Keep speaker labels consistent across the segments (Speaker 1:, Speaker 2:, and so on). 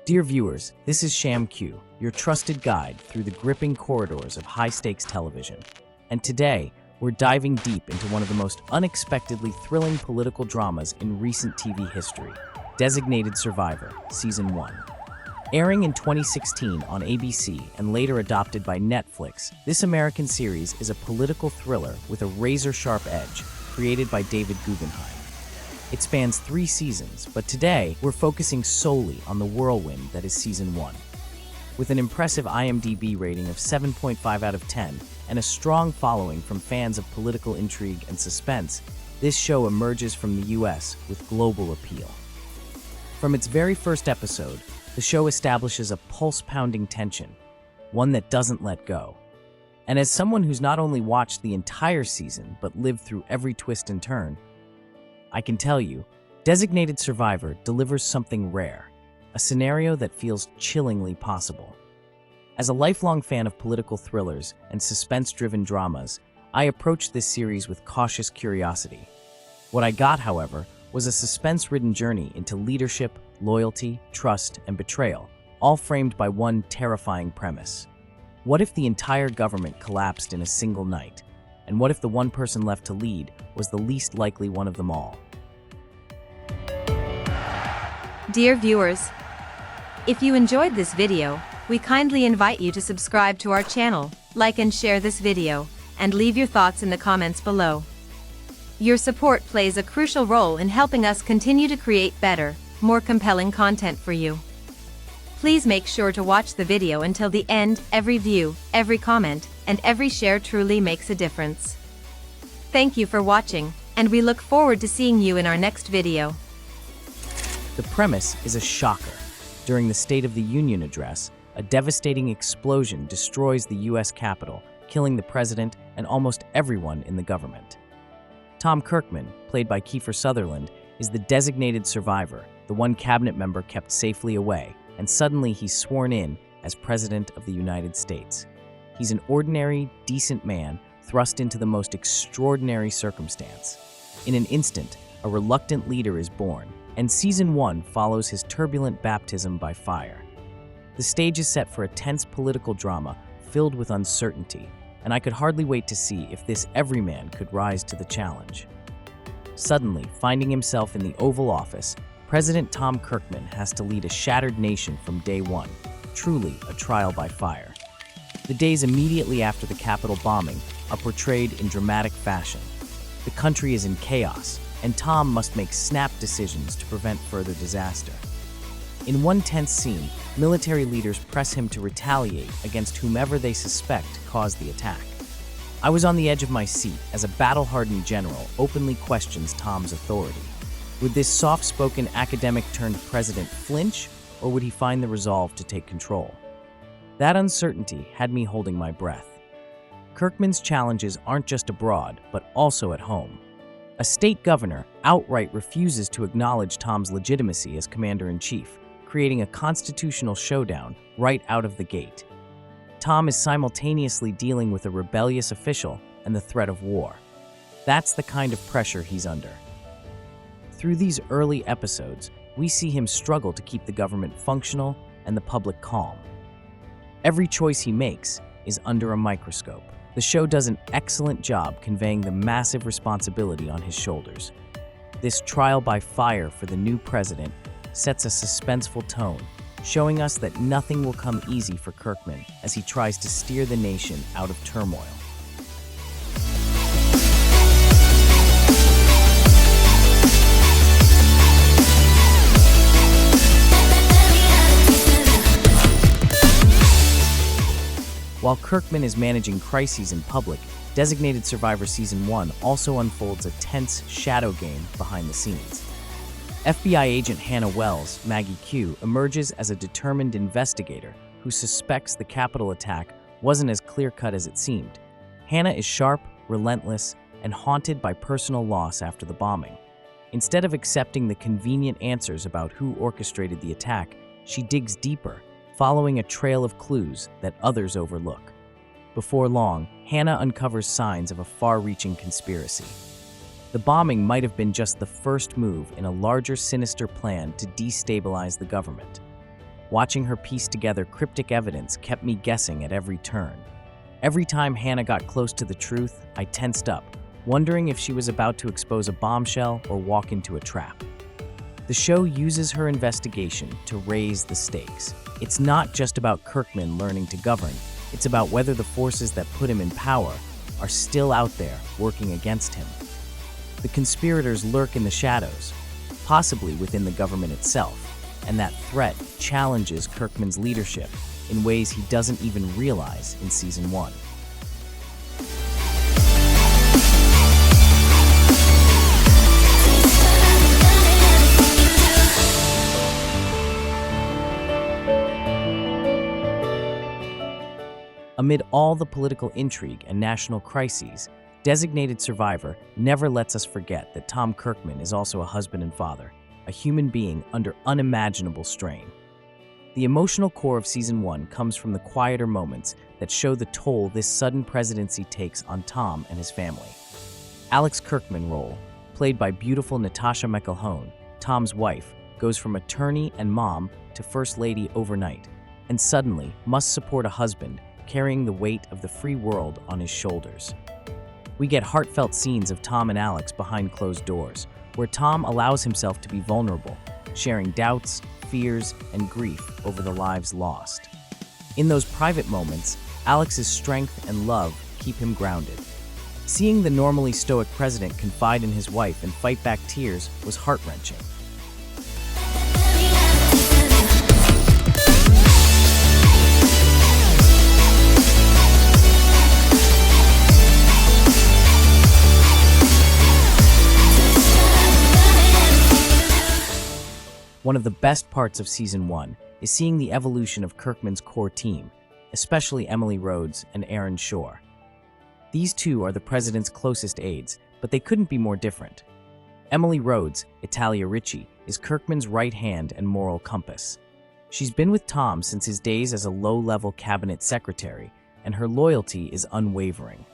Speaker 1: Dear viewers, this is Sham Q, your trusted guide through the gripping corridors of high-stakes television. And today, we're diving deep into one of the most unexpectedly thrilling political dramas in recent TV history, Designated Survivor, Season 1. Airing in 2016 on ABC and later adopted by Netflix, this American series is a political thriller with a razor-sharp edge, created by David Guggenheim. It spans 3 seasons, but today we're focusing solely on the whirlwind that is Season 1. With an impressive IMDb rating of 7.5 out of 10 and a strong following from fans of political intrigue and suspense, this show emerges from the US with global appeal. From its very first episode, the show establishes a pulse-pounding tension, one that doesn't let go. And as someone who's not only watched the entire season but lived through every twist and turn, I can tell you, Designated Survivor delivers something rare, a scenario that feels chillingly possible. As a lifelong fan of political thrillers and suspense-driven dramas, I approached this series with cautious curiosity. What I got, however, was a suspense-ridden journey into leadership, loyalty, trust, and betrayal, all framed by one terrifying premise. What if the entire government collapsed in a single night? And what if the one person left to lead was the least likely one of them all?
Speaker 2: Dear viewers, if you enjoyed this video, we kindly invite you to subscribe to our channel, like and share this video, and leave your thoughts in the comments below. Your support plays a crucial role in helping us continue to create better, more compelling content for you. Please make sure to watch the video until the end. Every view, every comment, and every share truly makes a difference. Thank you for watching, and we look forward to seeing you in our next video.
Speaker 1: The premise is a shocker. During the State of the Union address, a devastating explosion destroys the U.S. Capitol, killing the president and almost everyone in the government. Tom Kirkman, played by Kiefer Sutherland, is the designated survivor, the one cabinet member kept safely away, and suddenly he's sworn in as President of the United States. He's an ordinary, decent man thrust into the most extraordinary circumstance. In an instant, a reluctant leader is born, and Season 1 follows his turbulent baptism by fire. The stage is set for a tense political drama filled with uncertainty, and I could hardly wait to see if this everyman could rise to the challenge. Suddenly, finding himself in the Oval Office, President Tom Kirkman has to lead a shattered nation from day one, truly a trial by fire. The days immediately after the Capitol bombing are portrayed in dramatic fashion. The country is in chaos, and Tom must make snap decisions to prevent further disaster. In one tense scene, military leaders press him to retaliate against whomever they suspect caused the attack. I was on the edge of my seat as a battle-hardened general openly questions Tom's authority. Would this soft-spoken academic-turned-president flinch, or would he find the resolve to take control? That uncertainty had me holding my breath. Kirkman's challenges aren't just abroad, but also at home. A state governor outright refuses to acknowledge Tom's legitimacy as commander-in-chief, creating a constitutional showdown right out of the gate. Tom is simultaneously dealing with a rebellious official and the threat of war. That's the kind of pressure he's under. Through these early episodes, we see him struggle to keep the government functional and the public calm. Every choice he makes is under a microscope. The show does an excellent job conveying the massive responsibility on his shoulders. This trial by fire for the new president sets a suspenseful tone, showing us that nothing will come easy for Kirkman as he tries to steer the nation out of turmoil. While Kirkman is managing crises in public, Designated Survivor Season 1 also unfolds a tense shadow game behind the scenes. FBI agent Hannah Wells, Maggie Q, emerges as a determined investigator who suspects the Capitol attack wasn't as clear-cut as it seemed. Hannah is sharp, relentless, and haunted by personal loss after the bombing. Instead of accepting the convenient answers about who orchestrated the attack, she digs deeper, following a trail of clues that others overlook. Before long, Hannah uncovers signs of a far-reaching conspiracy. The bombing might have been just the first move in a larger, sinister plan to destabilize the government. Watching her piece together cryptic evidence kept me guessing at every turn. Every time Hannah got close to the truth, I tensed up, wondering if she was about to expose a bombshell or walk into a trap. The show uses her investigation to raise the stakes. It's not just about Kirkman learning to govern, it's about whether the forces that put him in power are still out there working against him. The conspirators lurk in the shadows, possibly within the government itself, and that threat challenges Kirkman's leadership in ways he doesn't even realize in Season 1. Amid all the political intrigue and national crises, Designated Survivor never lets us forget that Tom Kirkman is also a husband and father, a human being under unimaginable strain. The emotional core of Season 1 comes from the quieter moments that show the toll this sudden presidency takes on Tom and his family. Alex Kirkman role, played by beautiful Natasha McElhone, Tom's wife, goes from attorney and mom to first lady overnight, and suddenly must support a husband carrying the weight of the free world on his shoulders. We get heartfelt scenes of Tom and Alex behind closed doors, where Tom allows himself to be vulnerable, sharing doubts, fears, and grief over the lives lost. In those private moments, Alex's strength and love keep him grounded. Seeing the normally stoic president confide in his wife and fight back tears was heart-wrenching. One of the best parts of Season 1 is seeing the evolution of Kirkman's core team, especially Emily Rhodes and Aaron Shore. These two are the president's closest aides, but they couldn't be more different. Emily Rhodes, Italia Ricci, is Kirkman's right hand and moral compass. She's been with Tom since his days as a low-level cabinet secretary, and her loyalty is unwavering.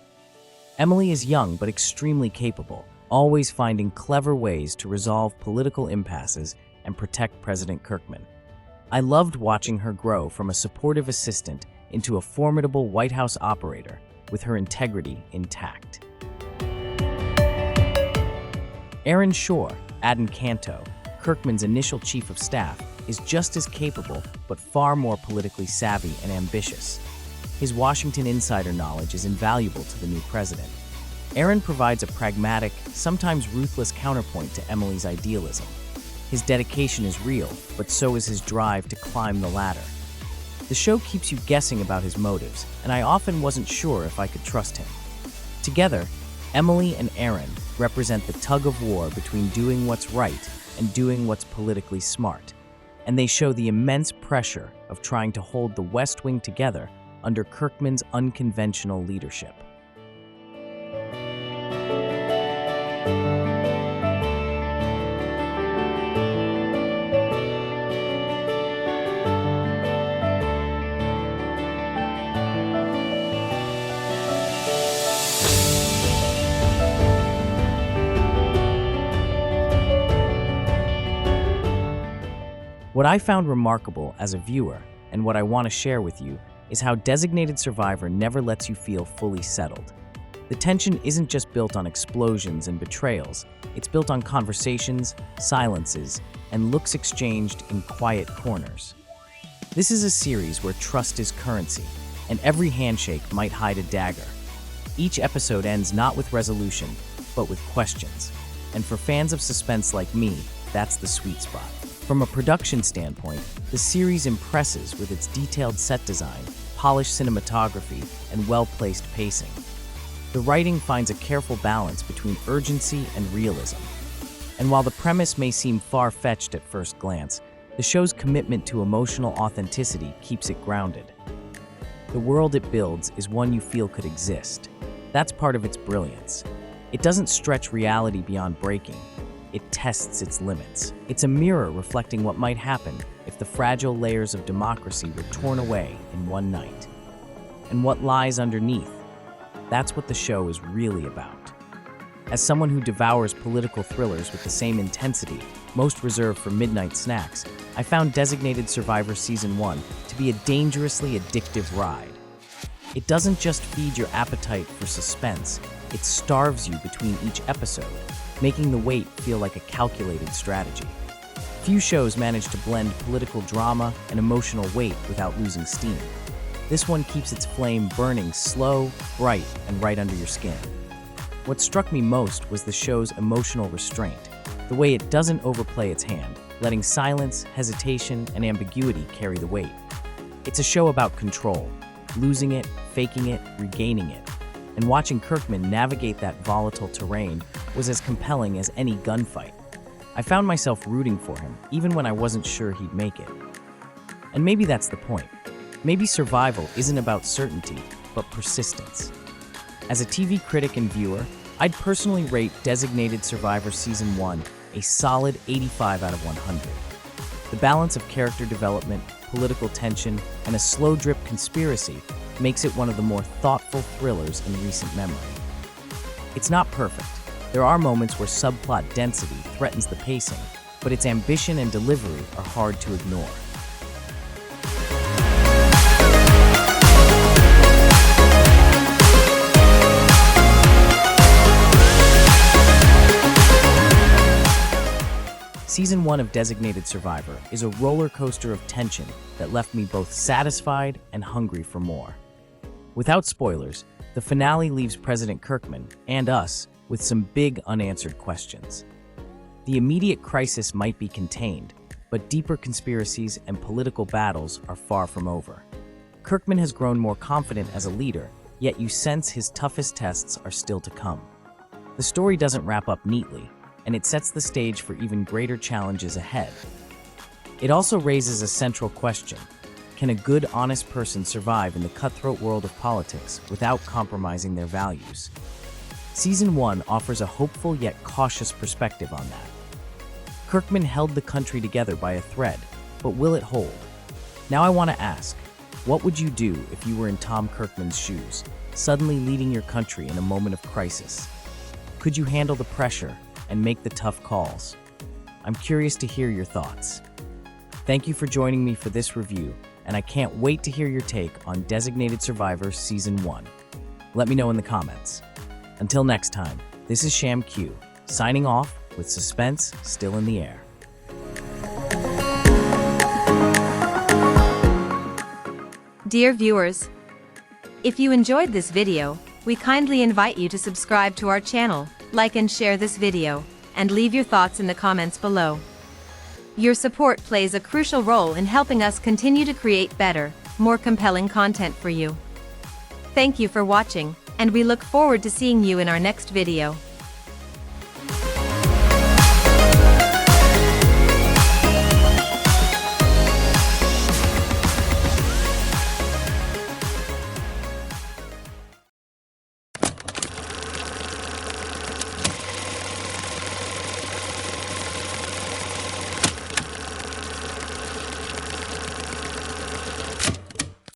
Speaker 1: Emily is young but extremely capable, always finding clever ways to resolve political impasses and protect President Kirkman. I loved watching her grow from a supportive assistant into a formidable White House operator with her integrity intact. Aaron Shore, Adam Canto, Kirkman's initial chief of staff, is just as capable but far more politically savvy and ambitious. His Washington insider knowledge is invaluable to the new president. Aaron provides a pragmatic, sometimes ruthless counterpoint to Emily's idealism. His dedication is real, but so is his drive to climb the ladder. The show keeps you guessing about his motives, and I often wasn't sure if I could trust him. Together, Emily and Aaron represent the tug-of-war between doing what's right and doing what's politically smart, and they show the immense pressure of trying to hold the West Wing together under Kirkman's unconventional leadership. What I found remarkable as a viewer, and what I want to share with you, is how Designated Survivor never lets you feel fully settled. The tension isn't just built on explosions and betrayals, it's built on conversations, silences, and looks exchanged in quiet corners. This is a series where trust is currency, and every handshake might hide a dagger. Each episode ends not with resolution, but with questions. And for fans of suspense like me, that's the sweet spot. From a production standpoint, the series impresses with its detailed set design, polished cinematography, and well-placed pacing. The writing finds a careful balance between urgency and realism. And while the premise may seem far-fetched at first glance, the show's commitment to emotional authenticity keeps it grounded. The world it builds is one you feel could exist. That's part of its brilliance. It doesn't stretch reality beyond breaking. It tests its limits. It's a mirror reflecting what might happen if the fragile layers of democracy were torn away in one night. And what lies underneath? That's what the show is really about. As someone who devours political thrillers with the same intensity, most reserved for midnight snacks, I found Designated Survivor Season 1 to be a dangerously addictive ride. It doesn't just feed your appetite for suspense, it starves you between each episode, making the wait feel like a calculated strategy. Few shows manage to blend political drama and emotional weight without losing steam. This one keeps its flame burning slow, bright, and right under your skin. What struck me most was the show's emotional restraint, the way it doesn't overplay its hand, letting silence, hesitation, and ambiguity carry the weight. It's a show about control, losing it, faking it, regaining it. And watching Kirkman navigate that volatile terrain was as compelling as any gunfight. I found myself rooting for him, even when I wasn't sure he'd make it. And maybe that's the point. Maybe survival isn't about certainty, but persistence. As a TV critic and viewer, I'd personally rate Designated Survivor Season 1 a solid 85 out of 100. The balance of character development, political tension, and a slow-drip conspiracy makes it one of the more thoughtful thrillers in recent memory. It's not perfect. There are moments where subplot density threatens the pacing, but its ambition and delivery are hard to ignore. Season 1 of Designated Survivor is a roller coaster of tension that left me both satisfied and hungry for more. Without spoilers, the finale leaves President Kirkman, and us, with some big unanswered questions. The immediate crisis might be contained, but deeper conspiracies and political battles are far from over. Kirkman has grown more confident as a leader, yet you sense his toughest tests are still to come. The story doesn't wrap up neatly, and it sets the stage for even greater challenges ahead. It also raises a central question. Can a good, honest person survive in the cutthroat world of politics without compromising their values? Season 1 offers a hopeful yet cautious perspective on that. Kirkman held the country together by a thread, but will it hold? Now I want to ask, what would you do if you were in Tom Kirkman's shoes, suddenly leading your country in a moment of crisis? Could you handle the pressure and make the tough calls? I'm curious to hear your thoughts. Thank you for joining me for this review, and I can't wait to hear your take on Designated Survivor Season 1. Let me know in the comments. Until next time, this is Sham Q, signing off with suspense still in the air.
Speaker 2: Dear viewers, if you enjoyed this video, we kindly invite you to subscribe to our channel, like and share this video, and leave your thoughts in the comments below. Your support plays a crucial role in helping us continue to create better, more compelling content for you. Thank you for watching, and we look forward to seeing you in our next video.